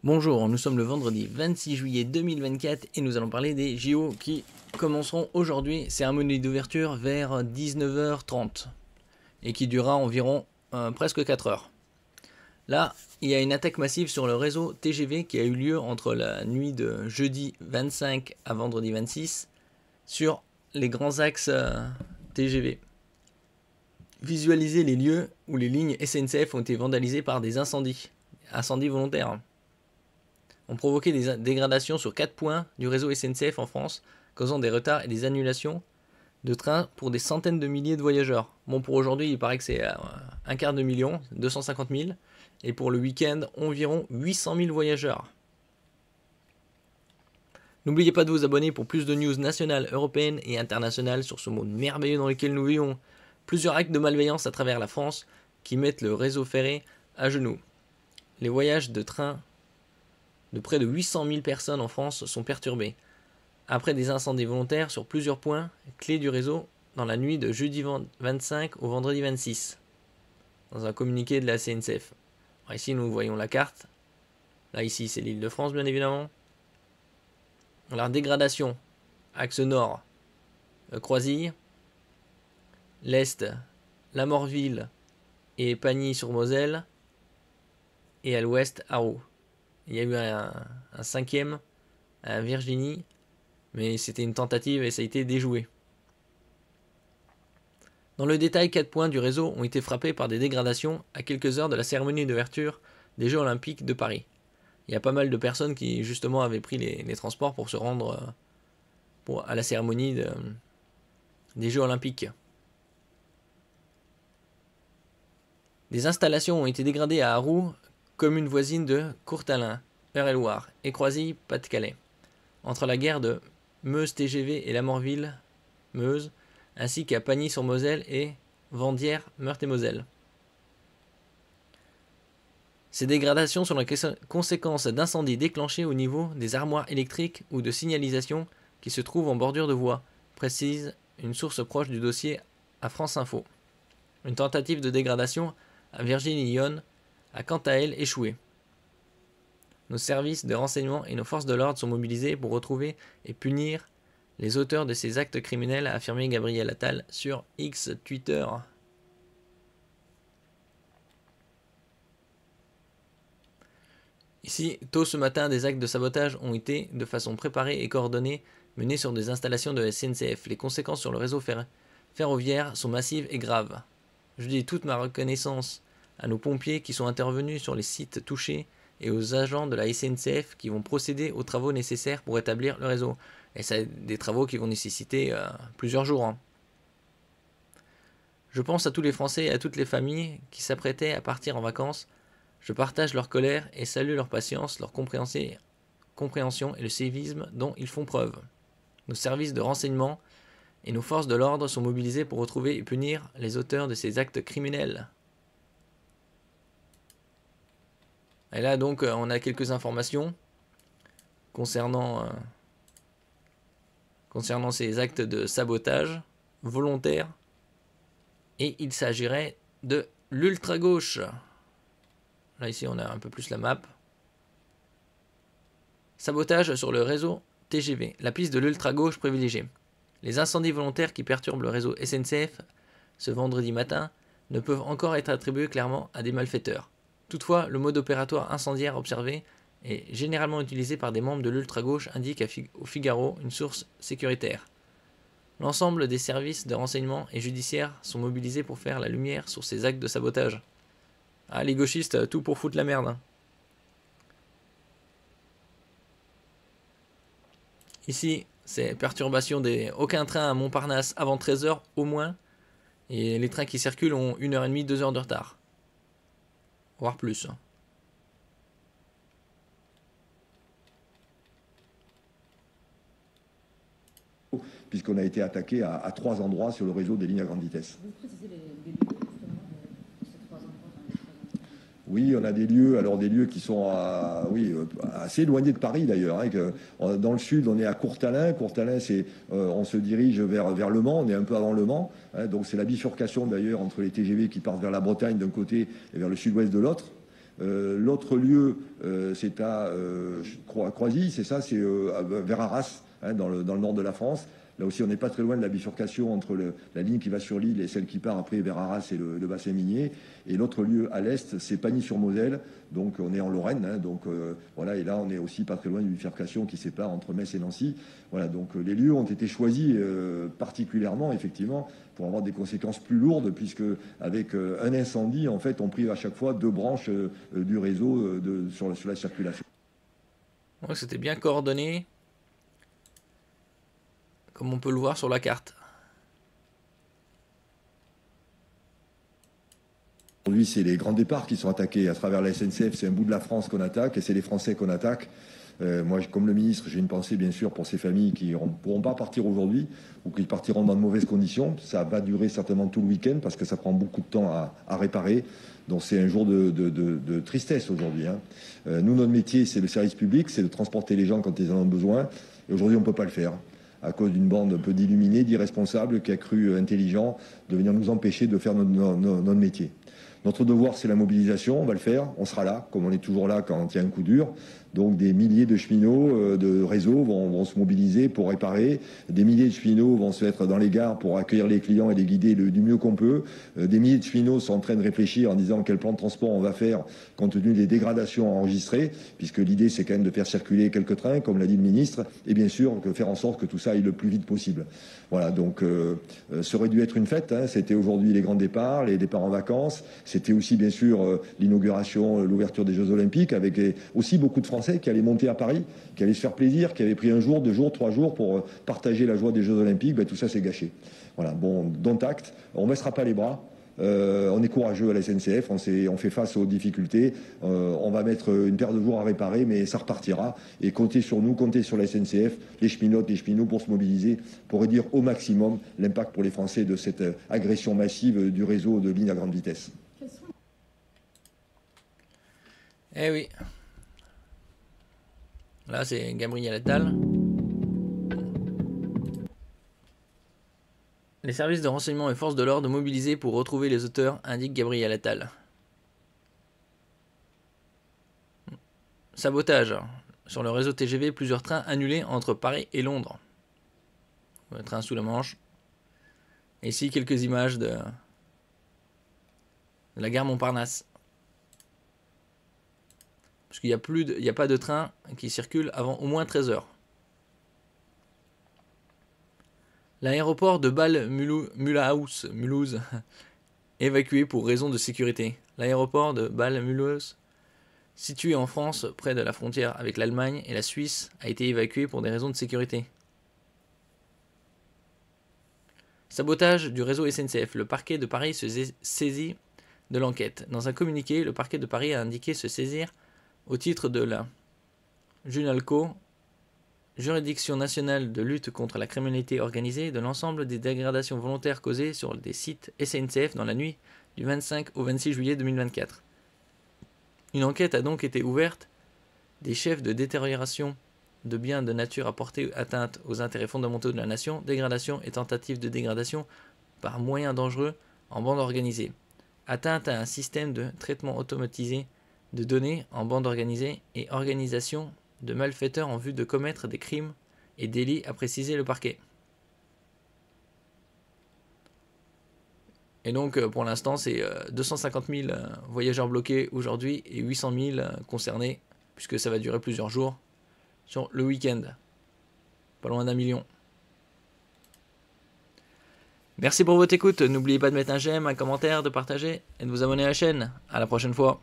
Bonjour, nous sommes le vendredi 26 juillet 2024 et nous allons parler des JO qui commenceront aujourd'hui, cérémonie d'ouverture vers 19h30 et qui durera environ presque 4 heures. Là, il y a une attaque massive sur le réseau TGV qui a eu lieu entre la nuit de jeudi 25 à vendredi 26 sur les grands axes TGV. Visualisez les lieux où les lignes SNCF ont été vandalisées par des incendies volontaires. Ont provoqué des dégradations sur 4 points du réseau SNCF en France, causant des retards et des annulations de trains pour des centaines de milliers de voyageurs. Bon, pour aujourd'hui, il paraît que c'est 250 000, 250 000, et pour le week-end, environ 800 000 voyageurs. N'oubliez pas de vous abonner pour plus de news nationales, européennes et internationales sur ce monde merveilleux dans lequel nous vivons. Plusieurs actes de malveillance à travers la France qui mettent le réseau ferré à genoux. Les voyages de train de près de 800 000 personnes en France sont perturbées, après des incendies volontaires sur plusieurs points clés du réseau dans la nuit de jeudi 25 au vendredi 26, dans un communiqué de la SNCF. Alors ici, nous voyons la carte. Là, ici, c'est l'île de France, bien évidemment. Alors, dégradation, axe nord, Croisille, l'est, La Morville et Pagny-sur-Moselle, et à l'ouest, Arroux. Il y a eu un cinquième à Virginie, mais c'était une tentative et ça a été déjoué. Dans le détail, 4 points du réseau ont été frappés par des dégradations à quelques heures de la cérémonie d'ouverture des Jeux Olympiques de Paris. Il y a pas mal de personnes qui justement avaient pris les transports pour se rendre à la cérémonie des Jeux Olympiques. Des installations ont été dégradées à Arroux, commune voisine de Courtalin, Eure-et-Loir, et Croisille, Pas-de-Calais, entre la gare de Meuse-TGV et la Morville-Meuse, ainsi qu'à Pagny-sur-Moselle et Vendières, Meurthe-et-Moselle. Ces dégradations sont la conséquence d'incendies déclenchés au niveau des armoires électriques ou de signalisation qui se trouvent en bordure de voie, précise une source proche du dossier à France Info. Une tentative de dégradation à Virginie-Yonne a quant à elle échoué. Nos services de renseignement et nos forces de l'ordre sont mobilisés pour retrouver et punir les auteurs de ces actes criminels, a affirmé Gabriel Attal sur X Twitter. Ici, tôt ce matin, des actes de sabotage ont été, de façon préparée et coordonnée, menés sur des installations de SNCF. Les conséquences sur le réseau ferroviaire sont massives et graves. Je dis toute ma reconnaissance à nos pompiers qui sont intervenus sur les sites touchés et aux agents de la SNCF qui vont procéder aux travaux nécessaires pour établir le réseau. Et c'est des travaux qui vont nécessiter plusieurs jours. Je pense à tous les Français et à toutes les familles qui s'apprêtaient à partir en vacances. Je partage leur colère et salue leur patience, leur compréhension et le civisme dont ils font preuve. Nos services de renseignement et nos forces de l'ordre sont mobilisés pour retrouver et punir les auteurs de ces actes criminels. Et là donc on a quelques informations concernant ces actes de sabotage volontaire. Et il s'agirait de l'ultra-gauche. Là ici on a un peu plus la map. Sabotage sur le réseau TGV, la piste de l'ultra-gauche privilégiée. Les incendies volontaires qui perturbent le réseau SNCF ce vendredi matin ne peuvent encore être attribués clairement à des malfaiteurs. Toutefois, le mode opératoire incendiaire observé est généralement utilisé par des membres de l'ultra-gauche, indique au Figaro une source sécuritaire. L'ensemble des services de renseignement et judiciaires sont mobilisés pour faire la lumière sur ces actes de sabotage. Ah, les gauchistes, tout pour foutre la merde. Ici, c'est perturbation des aucun train à Montparnasse avant 13h au moins. Et les trains qui circulent ont 1h30, 2 heures de retard. Voire plus. Puisqu'on a été attaqué à 3 endroits sur le réseau des lignes à grande vitesse. Vous précisez les lieux justement de ces 3 endroits. Oui, on a des lieux qui sont assez éloignés de Paris d'ailleurs. Dans le sud, on est à Courtalin. Courtalin, on se dirige vers Le Mans. On est un peu avant Le Mans. Donc c'est la bifurcation d'ailleurs entre les TGV qui partent vers la Bretagne d'un côté et vers le sud-ouest de l'autre. L'autre lieu, c'est à Croisy, c'est ça, c'est vers Arras, hein, dans le nord de la France. Là aussi, on n'est pas très loin de la bifurcation entre la ligne qui va sur l'île et celle qui part après vers Arras et le bassin minier. Et l'autre lieu à l'est, c'est Pagny-sur-Moselle. Donc on est en Lorraine. Hein, donc voilà, et là, on est aussi pas très loin d'une bifurcation qui sépare entre Metz et Nancy. Voilà, donc les lieux ont été choisis particulièrement, effectivement, pour avoir des conséquences plus lourdes, puisque avec un incendie, en fait, on prive à chaque fois 2 branches du réseau sur la circulation. Ouais, c'était bien coordonné, comme on peut le voir sur la carte. Aujourd'hui, c'est les grands départs qui sont attaqués à travers la SNCF. C'est un bout de la France qu'on attaque et c'est les Français qu'on attaque. Moi, comme le ministre, j'ai une pensée, bien sûr, pour ces familles qui ne pourront pas partir aujourd'hui ou qui partiront dans de mauvaises conditions. Ça va durer certainement tout le week-end parce que ça prend beaucoup de temps à réparer. Donc, c'est un jour de tristesse aujourd'hui. Hein. Nous, notre métier, c'est le service public, c'est de transporter les gens quand ils en ont besoin. Et aujourd'hui, on ne peut pas le faire à cause d'une bande un peu d'illuminés, d'irresponsables qui a cru intelligent de venir nous empêcher de faire notre métier. Notre devoir, c'est la mobilisation, on va le faire, on sera là, comme on est toujours là quand il y a un coup dur. Donc des milliers de cheminots de réseau vont se mobiliser pour réparer. Des milliers de cheminots vont se mettre dans les gares pour accueillir les clients et les guider du mieux qu'on peut. Des milliers de cheminots sont en train de réfléchir en disant quel plan de transport on va faire compte tenu des dégradations enregistrées, puisque l'idée, c'est quand même de faire circuler quelques trains, comme l'a dit le ministre, et bien sûr de faire en sorte que tout ça aille le plus vite possible. Voilà, donc ça aurait dû être une fête. Hein. C'était aujourd'hui les grands départs, les départs en vacances. C'était aussi, bien sûr, l'inauguration, l'ouverture des Jeux Olympiques, avec aussi beaucoup de Français qui allaient monter à Paris, qui allaient se faire plaisir, qui avaient pris 1 jour, 2 jours, 3 jours pour partager la joie des Jeux Olympiques. Ben, tout ça, c'est gâché. Voilà, bon, dont acte. On ne baissera pas les bras. On est courageux à la SNCF, on fait face aux difficultés, on va mettre une paire de jours à réparer, mais ça repartira. Et comptez sur nous, comptez sur la SNCF, les cheminotes, les cheminots pour se mobiliser, pour réduire au maximum l'impact pour les Français de cette agression massive du réseau de lignes à grande vitesse. Eh oui. Là, c'est Gabriel Attal. Les services de renseignement et forces de l'ordre mobilisés pour retrouver les auteurs, indique Gabriel Attal. Sabotage. Sur le réseau TGV, plusieurs trains annulés entre Paris et Londres. Le train sous la Manche. Et ici, quelques images de la gare Montparnasse. Parce qu'il n'y a pas de train qui circule avant au moins 13 heures. L'aéroport de Bâle-Mulhouse, évacué pour raison de sécurité. L'aéroport de Bâle-Mulhouse, situé en France, près de la frontière avec l'Allemagne et la Suisse, a été évacué pour des raisons de sécurité. Sabotage du réseau SNCF. Le parquet de Paris se saisit de l'enquête. Dans un communiqué, le parquet de Paris a indiqué se saisir au titre de la JUNALCO, Juridiction nationale de lutte contre la criminalité organisée, de l'ensemble des dégradations volontaires causées sur des sites SNCF dans la nuit du 25 au 26 juillet 2024. Une enquête a donc été ouverte des chefs de détérioration de biens de nature à porter atteinte aux intérêts fondamentaux de la nation, dégradation et tentative de dégradation par moyens dangereux en bande organisée, atteinte à un système de traitement automatisé de données en bande organisée et organisation de malfaiteurs en vue de commettre des crimes et délits, a précisé le parquet. Et donc pour l'instant c'est 250 000 voyageurs bloqués aujourd'hui et 800 000 concernés, puisque ça va durer plusieurs jours sur le week-end. Pas loin d'1 million. Merci pour votre écoute, n'oubliez pas de mettre un j'aime, un commentaire, de partager et de vous abonner à la chaîne. À la prochaine fois.